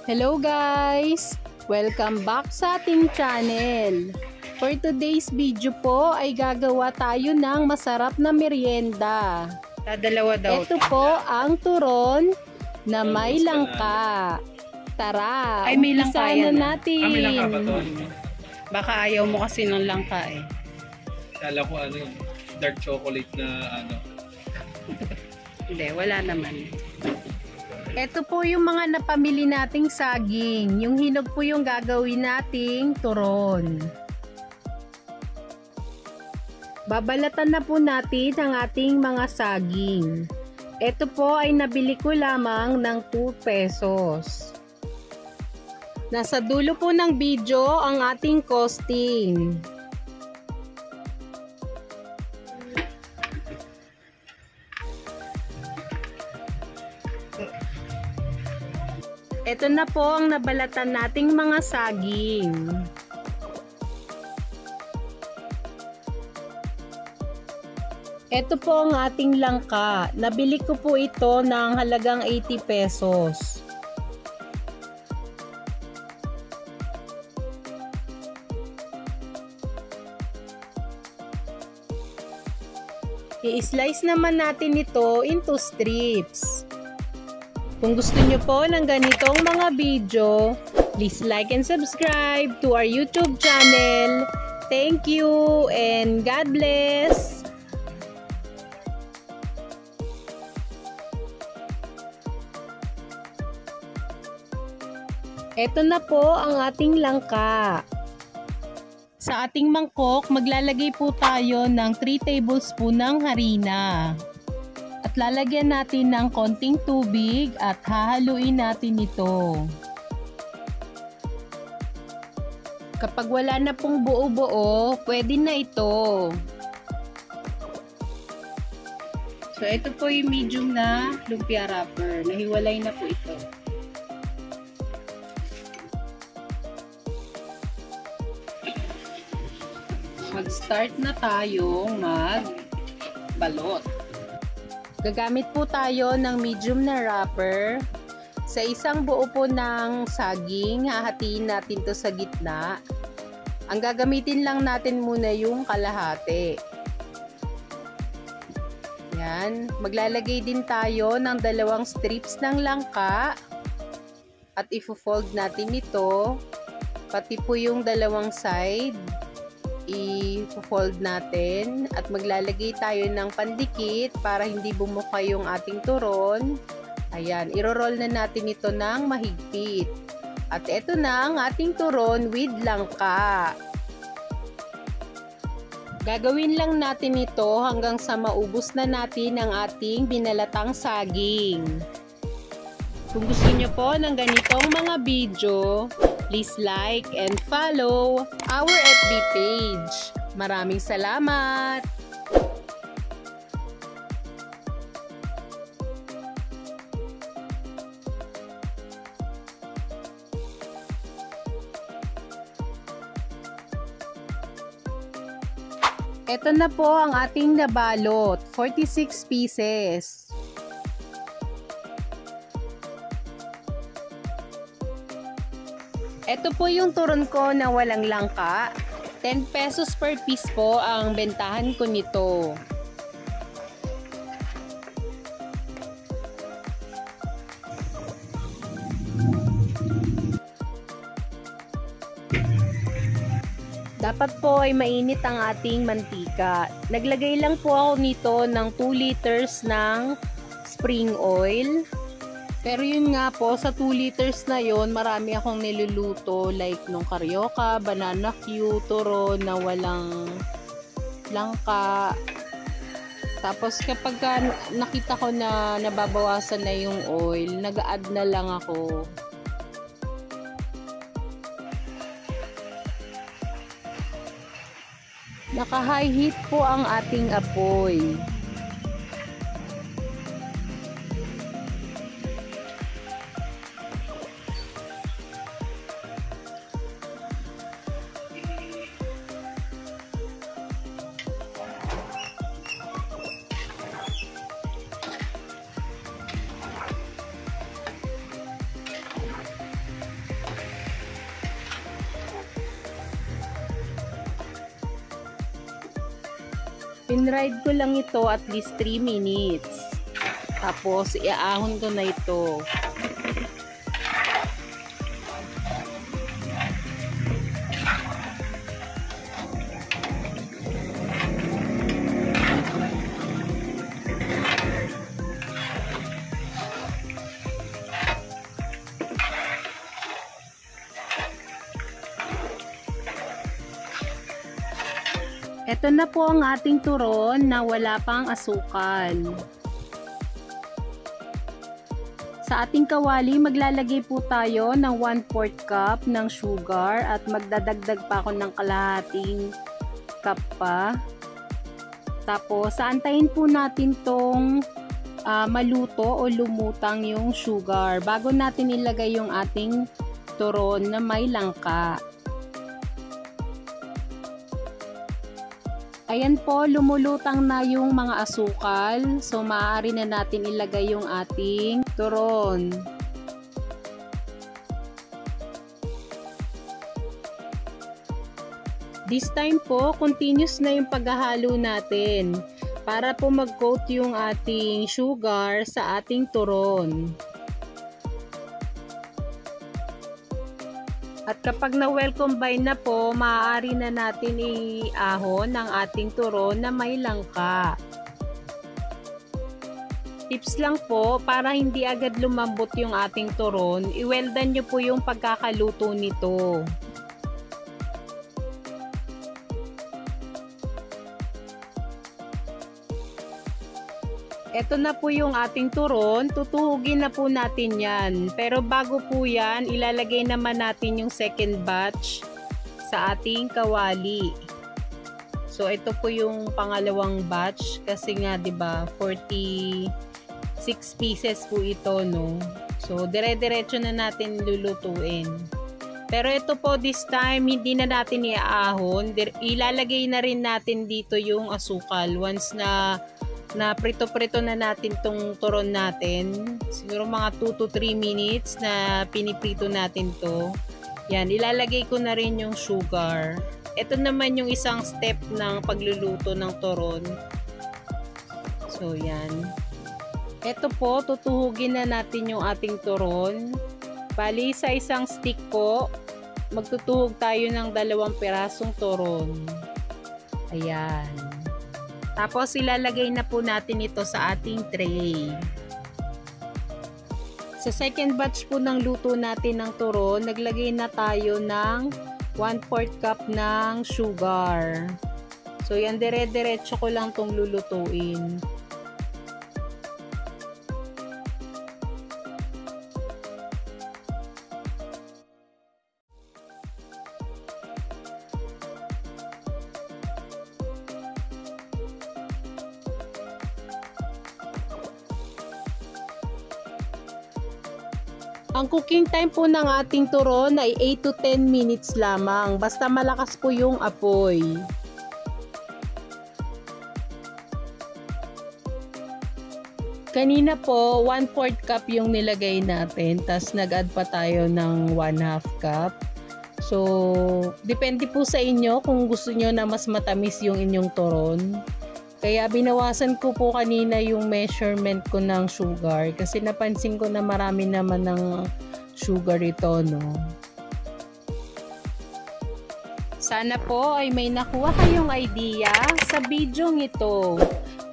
Hello guys! Welcome back sa ating channel. For today's video po ay gagawa tayo ng masarap na merienda. Dalawa daw. Ito po ang turon na may langka. Tara, ay, may langka umpisahan na yan. natin. May langka ba to? Baka ayaw mo kasi ng langka eh. Kala ko dark chocolate na Hindi, wala naman. Ito po yung mga napamili nating saging. Yung hinog po yung gagawin nating turon. Babalatan na po natin ang ating mga saging. Ito po ay nabili ko lamang ng 2 pesos. Nasa dulo po ng video ang ating costing. Ito na po ang nabalatan nating mga saging. Ito po ang ating langka. Nabili ko po ito ng halagang 80 pesos. I-slice naman natin ito into strips. Kung gusto nyo po ng ganitong mga video, please like and subscribe to our YouTube channel. Thank you and God bless! Ito na po ang ating langka. Sa ating mangkok, maglalagay po tayo ng 3 tablespoon ng harina. At lalagyan natin ng konting tubig at hahaluin natin ito. Kapag wala na pong buo-buo, pwede na ito. So, ito po yung medium na lumpia wrapper. Nahiwalay na po ito. Mag-start na tayong magbalot. Gagamit po tayo ng medium na wrapper. Sa isang buo po ng saging, hahatiin natin to sa gitna. Ang gagamitin lang natin muna yung kalahati. Yan. Maglalagay din tayo ng 2 strips ng langka. At ifo-fold natin ito. Pati po yung 2 side. I-fold natin at maglalagay tayo ng pandikit para hindi bumuka yung ating turon. Ayan, iro-roll na natin ito ng mahigpit. At ito na ang ating turon with langka. Gagawin lang natin ito hanggang sa maubos na natin ang ating binalatang saging. Kung gusto niyo po ng ganitong mga video, please like and follow our FB page. Maraming salamat! Ito na po ang ating nabalot, 46 pieces. Ito po yung turon ko na walang langka. 10 pesos per piece po ang bentahan ko nito. Dapat po ay mainit ang ating mantika. Naglagay lang po ako nito ng 2 liters ng spring oil. Pero yun nga po, sa 2 liters na yon, marami akong niluluto like nung karyoka, banana Q, turon na walang langka. Tapos kapag nakita ko na nababawasan na yung oil, nag-add na lang ako. Naka-high heat po ang ating apoy. Pinride ko lang ito at least 3 minutes. Tapos, iaahon ko na ito. Ito na po ang ating turon na wala pang asukal. Sa ating kawali, maglalagay po tayo ng 1/4 cup ng sugar at magdadagdag pa ako ng kalahating cup pa. Tapos, aantayin po natin tong maluto o lumutang yung sugar bago natin ilagay yung ating turon na may langka. Ayan po, lumulutang na yung mga asukal. So, maaari na natin ilagay yung ating turon. This time po, continuous na yung paghahalo natin para po mag-coat yung ating sugar sa ating turon. At kapag na-well combine na po, maaari na natin iahon ang ating turon na may langka. Tips lang po, para hindi agad lumambot yung ating turon, i-weldan nyo po yung pagkakaluto nito. Ito na po yung ating turon, tutuhugin na po natin yan. Pero bago po yan, ilalagay naman natin yung second batch sa ating kawali. So ito po yung pangalawang batch kasi nga 'di ba 46 pieces po ito, no. So dire-diretso na natin lulutuin. Pero ito po this time hindi na natin iaahon, ilalagay na rin natin dito yung asukal once na prito-prito na natin tong turon natin. Siguro mga 2 to 3 minutes na piniprito natin to. Yan, ilalagay ko na rin yung sugar. Ito naman yung isang step ng pagluluto ng turon. So, yan. Ito po, tutuhugin na natin yung ating turon. Bali, sa isang stick po, magtutuhog tayo ng 2 pirasong turon. Ayan. Tapos ilalagay na po natin ito sa ating tray. Sa second batch po ng luto natin ng turon, naglagay na tayo ng 1/4 cup ng sugar. So yan, dire-diretso ko lang tong lulutuin. Ang cooking time po ng ating turon ay 8 to 10 minutes lamang. Basta malakas po yung apoy. Kanina po, 1/4 cup yung nilagay natin. Tas nag-add pa tayo ng 1/2 cup. So, depende po sa inyo kung gusto nyo na mas matamis yung inyong turon. Kaya binawasan ko po kanina yung measurement ko ng sugar kasi napansin ko na marami naman ng sugar ito, no. Sana po ay may nakuha kayong idea sa video ito.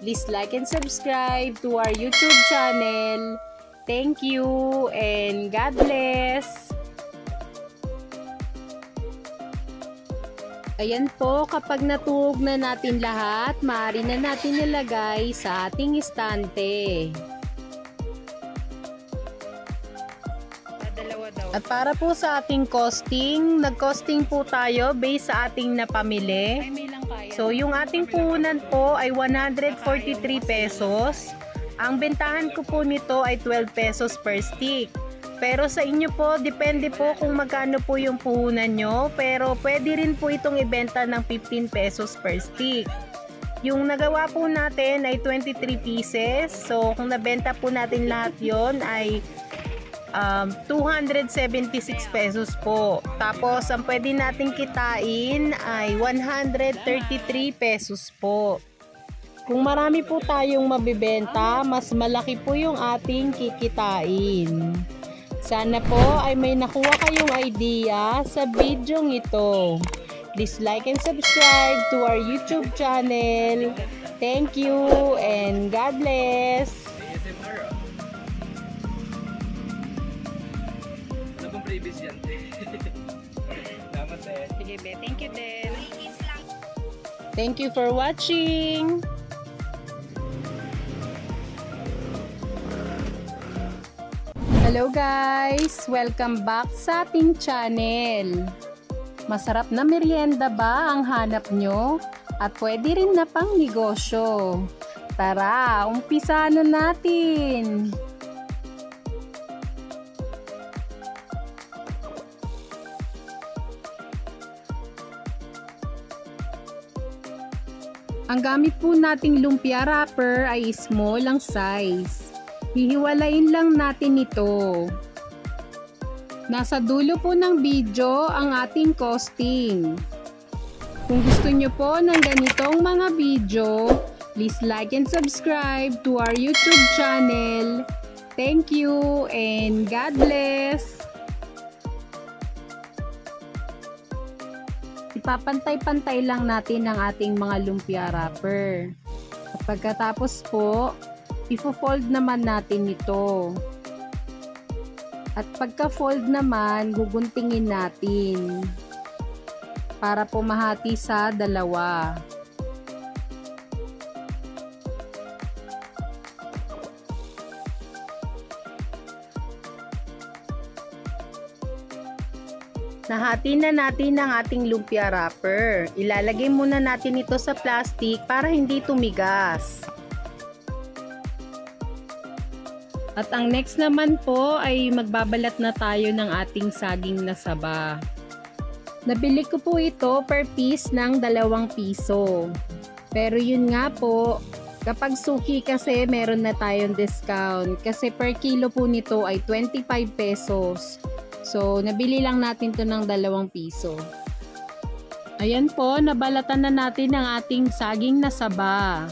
Please like and subscribe to our YouTube channel. Thank you and God bless! Ayan po, kapag natuhog na natin lahat, maaari na natin nilagay sa ating istante. At para po sa ating costing, nag-costing po tayo based sa ating napamili. So yung ating puhunan po ay 143 pesos. Ang bentahan ko po nito ay 12 pesos per stick. Pero sa inyo po, depende po kung magkano po yung puhunan nyo. Pero pwede rin po itong ibenta ng 15 pesos per stick. Yung nagawa po natin ay 23 pieces. So kung nabenta po natin lahat yon ay 276 pesos po. Tapos ang pwede natin kitain ay 133 pesos po. Kung marami po tayong mabibenta, mas malaki po yung ating kikitain. Sana po ay may nakuha kayong idea sa video ito. Please like and subscribe to our YouTube channel. Thank you and God bless! ASMR Ano bang previous yan? Dapat Sige, be. Thank you, Del. Thank you for watching! Hello guys! Welcome back sa ating channel. Masarap na merienda ba ang hanap nyo? At pwede rin na pang negosyo. Tara, umpisa na natin! Ang gamit po nating lumpia wrapper ay small ang size. Hihiwalayin lang natin ito. Nasa dulo po ng video ang ating costing. Kung gusto nyo po ng ganitong mga video, please like and subscribe to our YouTube channel. Thank you and God bless! Ipapantay-pantay lang natin ang ating mga lumpia wrapper. At pagkatapos po, ifo-fold naman natin ito. At pagka-fold naman, guguntingin natin para po mahati sa dalawa. Nahati na natin ang ating lumpia wrapper. Ilalagay muna natin ito sa plastic para hindi tumigas. At ang next naman po ay magbabalat na tayo ng ating saging na saba. Nabili ko po ito per piece ng 2 piso. Pero yun nga po, kapag suki kasi meron na tayong discount. Kasi per kilo po nito ay 25 pesos. So, nabili lang natin to ng 2 piso. Ayan po, nabalatan na natin ang ating saging na saba.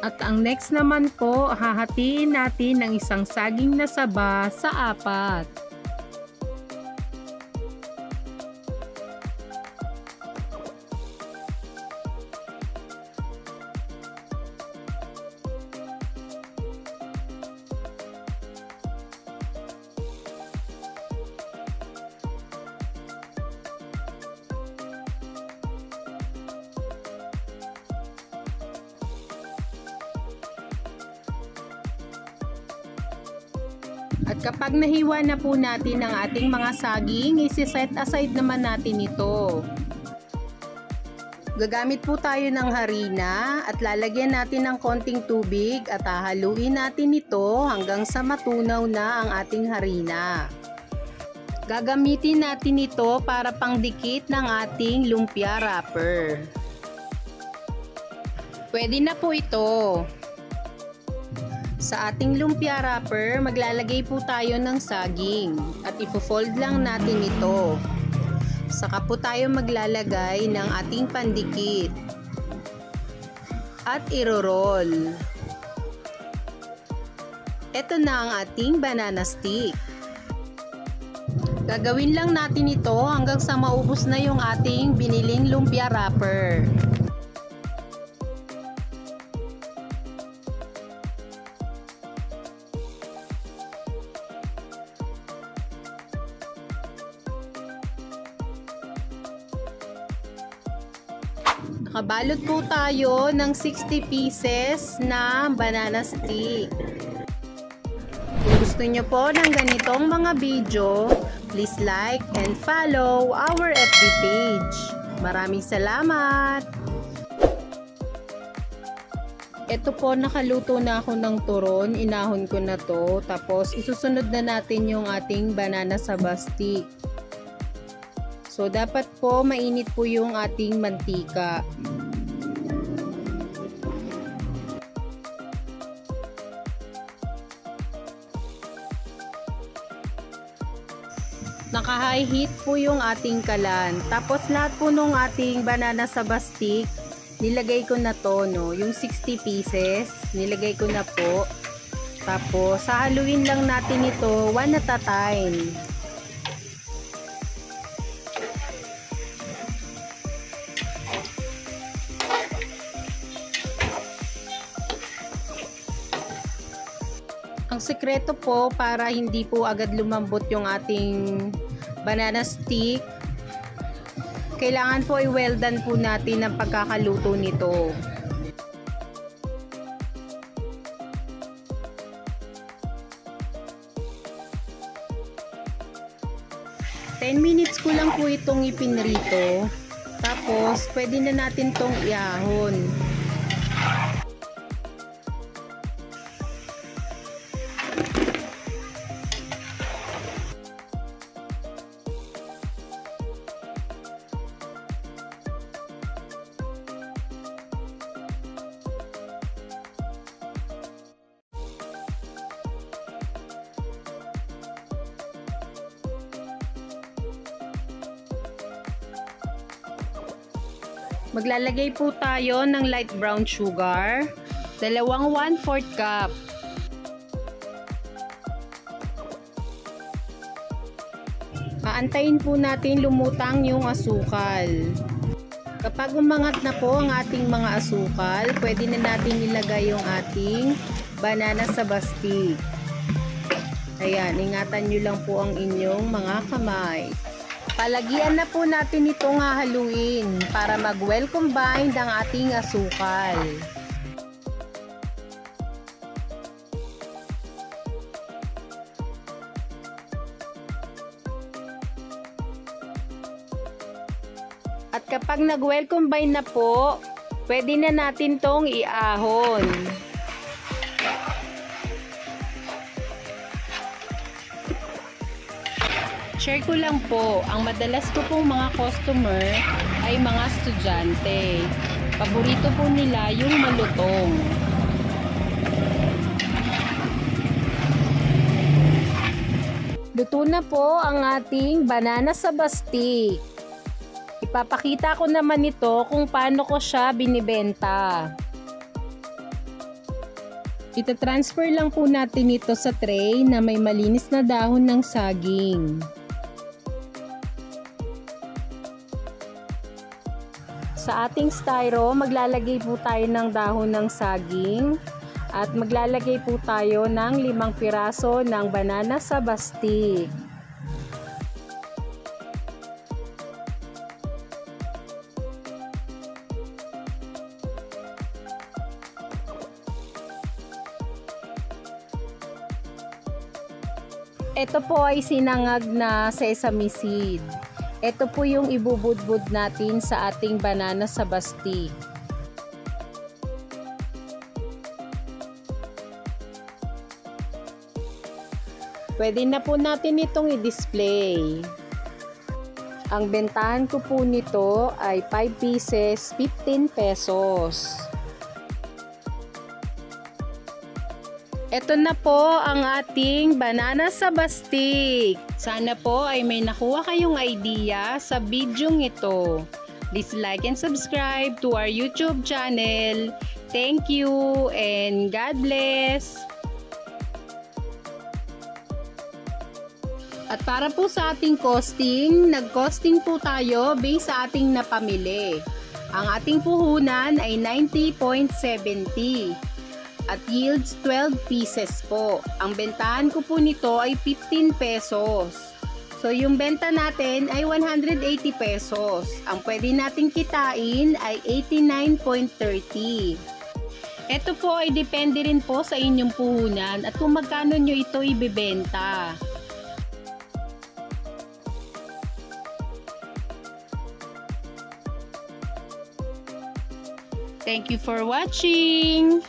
At ang next naman po, hahatiin natin ang isang saging na saba sa 4. At kapag nahiwa na po natin ang ating mga saging, isi-set aside naman natin ito. Gagamit po tayo ng harina at lalagyan natin ng konting tubig at hahaluin natin ito hanggang sa matunaw na ang ating harina. Gagamitin natin ito para pangdikit ng ating lumpia wrapper. Pwede na po ito. Sa ating lumpia wrapper, maglalagay po tayo ng saging at ifo-fold lang natin ito. Saka po tayo maglalagay ng ating pandikit at iro-roll. Ito na ang ating banana stick. Gagawin lang natin ito hanggang sa maubos na yung ating biniling lumpia wrapper. Nakabalot po tayo ng 60 pieces na banana stick. Kung gusto nyo po ng ganitong mga video, please like and follow our FB page. Maraming salamat! Ito po, nakaluto na ako ng turon. Inahon ko na to. Tapos, isusunod na natin yung ating banana saba stick. So, dapat po mainit po yung ating mantika. Naka-high heat po yung ating kalan. Tapos lahat po nung ating banana saba stick, nilagay ko na to, no? Yung 60 pieces, nilagay ko na po. Tapos, sahaluin lang natin ito one at a time. Ang sekreto po para hindi po agad lumambot yung ating banana stick, kailangan po ay well done po natin ang pagkakaluto nito. Ten minutes ko lang po itong ipinrito. Tapos, pwede na natin tong iahon. Maglalagay po tayo ng light brown sugar, dalawang 1/4 cup. Aantayin po natin lumutang yung asukal. Kapag umangat na po ang ating mga asukal, pwede na natin ilagay yung ating banana sa stick. Ayan, ingatan nyo lang po ang inyong mga kamay. Palagyan na po natin itong hahaluin para mag-well combined ang ating asukal. At kapag nag-well combine na po, pwede na natin tong iahon. Share ko lang po, ang madalas ko pong mga customer ay mga estudyante. Paborito po nila yung malutong. Luto na po ang ating banana sa stick. Ipapakita ko naman ito kung paano ko siya binibenta. Ita-transfer lang po natin ito sa tray na may malinis na dahon ng saging. Sa ating styro, maglalagay po tayo ng dahon ng saging at maglalagay po tayo ng 5 piraso ng banana sa stick. Ito po ay sinangag na sesame seed. Ito po yung ibubudbud natin sa ating banana sa stick. Pwede na po natin itong i-display. Ang bentahan ko po nito ay 5 pieces, 15 pesos. Ito na po ang ating banana sa stick. Sana po ay may nakuha kayong idea sa video ito. Please like and subscribe to our YouTube channel. Thank you and God bless. At para po sa ating costing, nag-costing po tayo based sa ating napamili. Ang ating puhunan ay 90.70. At yields 12 pieces po. Ang bentahan ko po nito ay 15 pesos. So yung benta natin ay 180 pesos. Ang pwede natin kitain ay 89.30. Ito po ay depende rin po sa inyong puhunan at kung magkano nyo ito ibebenta. Thank you for watching!